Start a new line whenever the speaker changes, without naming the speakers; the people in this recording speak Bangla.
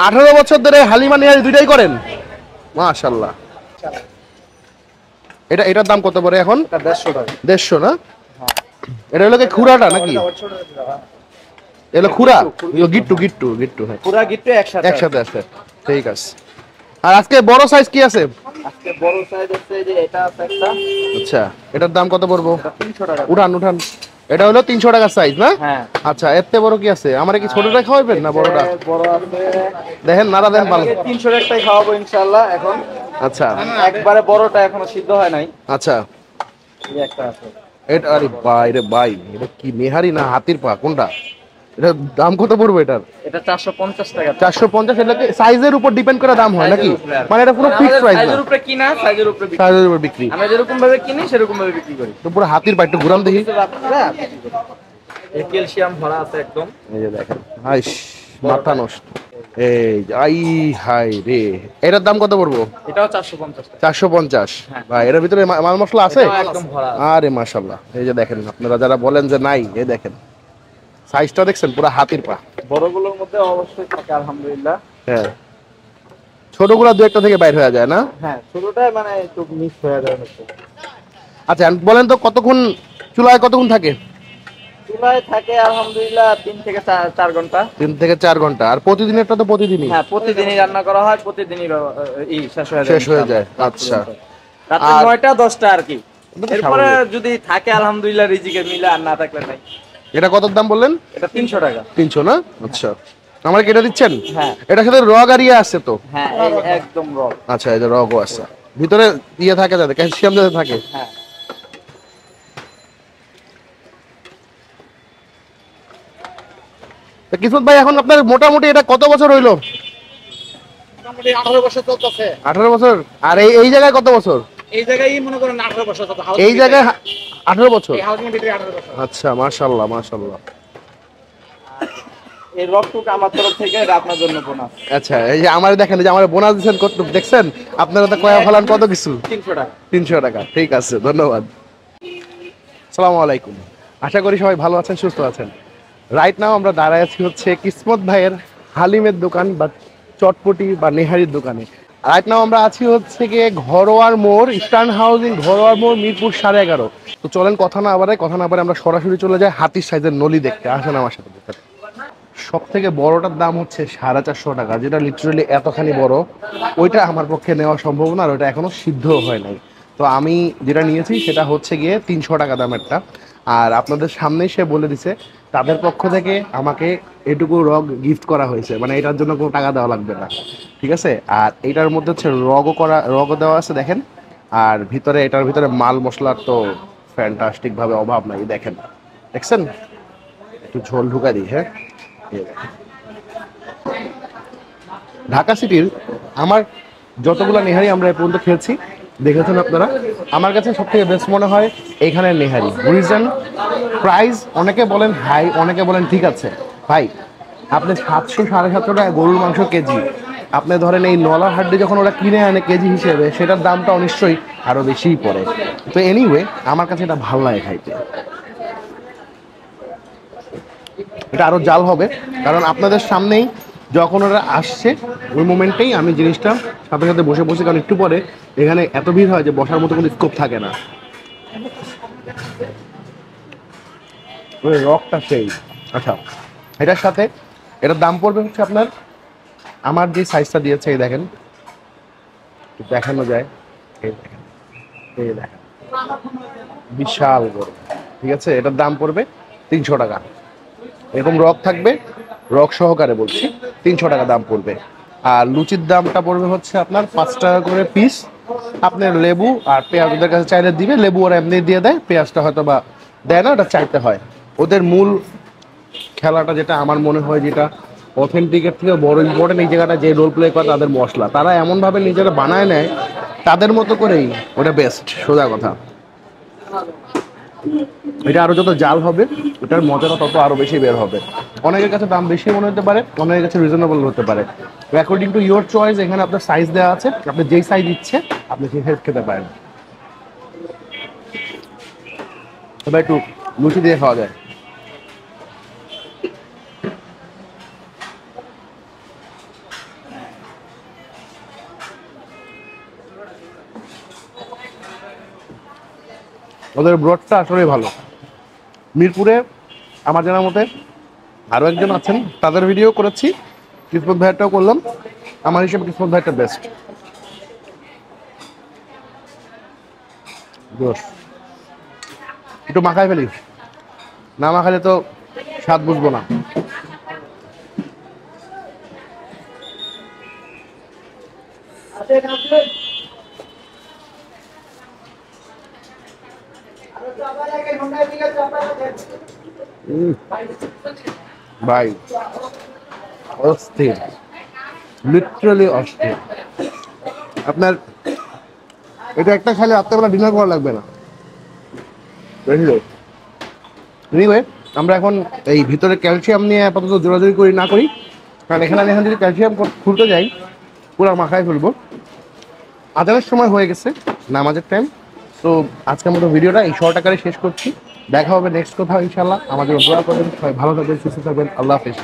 18 বছর ধরে হালিমা নিহারি দুইটাই করেন? মাশাআল্লাহ। এটার দাম কত পড়ে এখন?
150 টাকা।
150 না? এটা হলো কি খুরাটা নাকি? এলো খুরা, গিট্টু গিট্টু গিট্টু, হ্যাঁ
পুরা গিট্টু একসাথে
আছে। ঠিক আছে। আর আজকে বড় সাইজ কি আছে?
আজকে বড় সাইজ আছে যে এটা আছে একটা।
আচ্ছা, এটার দাম কত পড়বো?
300 টাকা।
উঠান। এটা হলো 300 টাকার সাইজ না?
হ্যাঁ।
আচ্ছা, এর থেকে বড় কি আছে? আমারে কি ছোটটা খাওয়াবেন না বড়টা?
বড় আছে।
দেখেন নাড়া দেন ভালো।
300 টাকাই খাওয়াবো ইনশাআল্লাহ এখন।
আচ্ছা।
একবারে বড়টা এখনো সিদ্ধ হয় নাই।
আচ্ছা।
এই একটা আছে।
এটা আরে ভাই, এটা কি নেহারি না হাতির পা কোনটা? এটার দাম কত পড়বে এটার?
এটা 450 টাকা।
450। এটা কি সাইজের উপর ডিপেন্ড করে দাম হয় নাকি? মানে এটা পুরো ফিক্সড প্রাইস না?
সাইজের উপরে কিনা, সাইজের উপরে বিক্রি।
সাইজের উপর বিক্রি।
আমরা যেরকম ভাবে কিনি সেরকম ভাবে বিক্রি করি।
তো পুরো হাতির পা, একটু ঘুরাম দেখি।
এই ক্যালসিয়াম ভরা আছে একদম।
এই যে দেখেন, হাইস মাথা নষ্ট। এই আই হাই রে, এটার দাম কত পড়বো?
এটাও 450 টাকা।
450। ভাই এর ভিতরে মাল মশলা আছে?
একদম ভরা।
আরে মাশাআল্লাহ। এই যে দেখেন, আপনারা যারা বলেন যে নাই, এই দেখেন সাইজটা দেখছেন, পুরো হাতির পা।
বড়গুলোর মধ্যে অবশ্যই থাকে আলহামদুলিল্লাহ।
হ্যাঁ, ছোটগুলা দু একটা থেকে বাইর হয়ে যায় না?
হ্যাঁ, ছোটটাই মানে একটু মিক্স হয়ে যায় হচ্ছে।
আচ্ছা বলেন তো, কতক্ষণ চুলায় কতক্ষণ থাকে?
চুলায় থাকে আলহামদুলিল্লাহ 3 থেকে 4 ঘন্টা।
3 থেকে 4 ঘন্টা। আর প্রতিদিনেরটা তো প্রতিদিনই?
হ্যাঁ, প্রতিদিনই রান্না করা হয়, প্রতিদিনই শেষ হয়ে যায়।
আচ্ছা,
রাত 9টা 10টা আর কি। এরপরে যদি থাকে আলহামদুলিল্লাহ রিজিকের মিলে, আর না থাকলে নাই।
এটা কত দাম বললেন?
এটা 300 টাকা।
300 না? আচ্ছা, আমার কেটে দিচ্ছেন?
হ্যাঁ।
এটার সাথে র গাড়িয়া আছে তো?
হ্যাঁ, একদম র।
আচ্ছা, এই যে রগও আছে ভিতরে, ইয়ে থাকে যাতে ক্যালসিয়াম যাতে থাকে।
হ্যাঁ।
তো কিসমত ভাই, এখন আপনার মোটামুটি এটা কত বছর হইলো?
মোটামুটি 18 বছর চলতেছে।
18 বছর। আর এই জায়গায় কত বছর?
এই জায়গায় মনে করেন 18 বছর চলতে।
এই জায়গায় 18 বছর?
এই হাউজিং এর ভিতরে 18 বছর।
আচ্ছা, মাশাআল্লাহ মাশাআল্লাহ।
এই রকটুকু আমার তরফ থেকে আপনার জন্য বোনাস।
আচ্ছা, এই যে আমার দেখেন, এই যে আমার বোনাস দিচ্ছেন কত, দেখছেন? আপনারা তো কয়া ফলান কত কিছু।
300 টাকা।
300 টাকা। ঠিক আছে, ধন্যবাদ। আসসালামু আলাইকুম। আশা করি সবাই ভালো আছেন, সুস্থ আছেন। রাইট নাও আমরা দাঁড়ায় আছি হচ্ছে কিসমত ভাইয়ের হালিমের দোকান বা চটপটি বা নেহারির দোকানে। রাইট নাও আমরা আছি হচ্ছে গিয়ে ঘরোয়ার মোড়, ইস্টার্ন হাউজিং, ঘরোয়ার মোড়, মিরপুর 11:30। তো চলেন কথা না বাড়াই আমরা সরাসরি চলে যাই হাতির সাইজের নলি দেখতে। আসেন আমার সাথে। সব থেকে বড়টার দাম হচ্ছে 450 টাকা, যেটা লিটারালি এতখানি বড়। ওইটা আমার পক্ষে নেওয়া সম্ভব না, আর ওইটা এখনো সিদ্ধ হয় নাই। তো আমি যেটা নিয়েছি সেটা হচ্ছে গিয়ে 300 টাকা দামেরটা। আর আপনাদের সামনেই সে বলে দিছে তাদের পক্ষ থেকে আমাকে এটুকু রগ গিফট করা হয়েছে, মানে এটার জন্য কোনো টাকা দেওয়া লাগবে না, ঠিক আছে? আর এটার মধ্যে হচ্ছে রগও দেওয়া আছে দেখেন। আর এটার ভিতরে মাল মশলার তো ফ্যান্টাস্টিক ভাবে অভাব নাই, দেখেন, দেখছেন? একটু ঝোল ঢুকা দিই। হ্যাঁ, ঢাকা সিটির আমার যতগুলো নেহারি আমরা এ পর্যন্ত খেয়েছি, দেখেছেন আপনারা, আমার কাছে সব থেকে বেস্ট মনে হয় এইখানের নেহারি। রিজন, প্রাইস অনেকে বলেন হাই, অনেকে বলেন ঠিক আছে। ভাই, আপনি 700-750 টাকা গরুর মাংস কেজি, আপনি ধরেন এই নলার হাড্ডি যখন ওরা কিনে আনে কেজি হিসেবে, সেটার দামটা নিশ্চয়ই আরও বেশিই পড়ে। তো এনিওয়ে, আমার কাছে এটা ভালো লাগে খাইতে। এটা আরও জাল হবে, কারণ আপনাদের সামনেই যখন ওরা আসছে ওই মোমেন্টেই আমি জিনিসটা সাথে সাথে বসে, কারণ একটু পরে এখানে এত ভিড় হয় যে বসার মতো কোনো স্কোপ থাকে না। ওই রকটা সেই। আচ্ছা, এটার সাথে এটার দাম পড়বে হচ্ছে আপনার, আমার যে সাইজটা দিয়েছে এই দেখেন, দেখানো যায়, এই দেখেন, এই দেখেন, বিশাল বড়, ঠিক আছে? এটার দাম পড়বে 300 টাকা। এরকম রক থাকবে, রক সহকারে বলছি, 300 টাকা দাম পড়বে। আর লুচির দামটা পড়বে হচ্ছে আপনার 5 টাকা করে পিস। আপনার লেবু আর পেঁয়াজ ওদের কাছে চাইলে দিবে, লেবু ওরা এমনি দিয়ে দেয়, পেঁয়াজটা হয়তো বা দেয় না, ওটা চাইতে হয়। ওদের মূল খেলাটা যেটা আমার মনে হয়, যেটা অথেন্টিকের থেকে বড় ইম্পর্টেন্ট এই জায়গাটা, যে রোল প্লে করে তাদের মশলা, তারা এমনভাবে নিজেরা বানায় নেয় তাদের মতো করেই, ওটা বেস্ট, সোজা কথা। এটা আরো যত জাল হবে এটার মজাটা তত আরো বেশি বের হবে। অনেকের কাছে দাম বেশি মনে হতে পারে, অনেকের কাছে রিজনেবল হতে পারে। অ্যাকর্ডিং টু ইয়োর চয়েস, এখানে আপনার সাইজ দেওয়া আছে, আপনি যেই সাইজ ইচ্ছে আপনি সেই সাইজ খেতে পারেন। এবার একটু লুচি দিয়ে খাওয়া যায়। ওদের ব্রডটা আসলে ভালো। মিরপুরে আমার জানার মতে আরও একজন আছেন, তাদের ভিডিও করেছি, কিসমত ভাইয়ারটাও করলাম। আমার হিসেবে কিসমত ভাইয়ারটা বেস্ট। একটু মাখায় ফেলি, না মাখালে তো স্বাদ বুঝবো না। ভাই অস্থির, লিটারালি অস্থির। আপনার এটা একটা খাইলে রাত্রেবেলা ডিনার করা লাগবে না। এনিওয়ে, আমরা এখন এই ভিতরে ক্যালসিয়াম নিয়ে আপাতত জোরাজোরি করি না করি, কারণ এখানে আমি এখন যদি ক্যালসিয়াম খুলতে যাই পুরো মাখায় ফেলবো। আজানের সময় হয়ে গেছে, নামাজের টাইম। তো আজকের মতো ভিডিওটা এই শর্ট আকারে শেষ করছি। দেখা হবে নেক্সট কোথাও ইনশাল্লাহ। আমাদের দোয়া করবেন, সবাই ভালো থাকবেন, সুস্থ থাকবেন। আল্লাহ হাফেজ।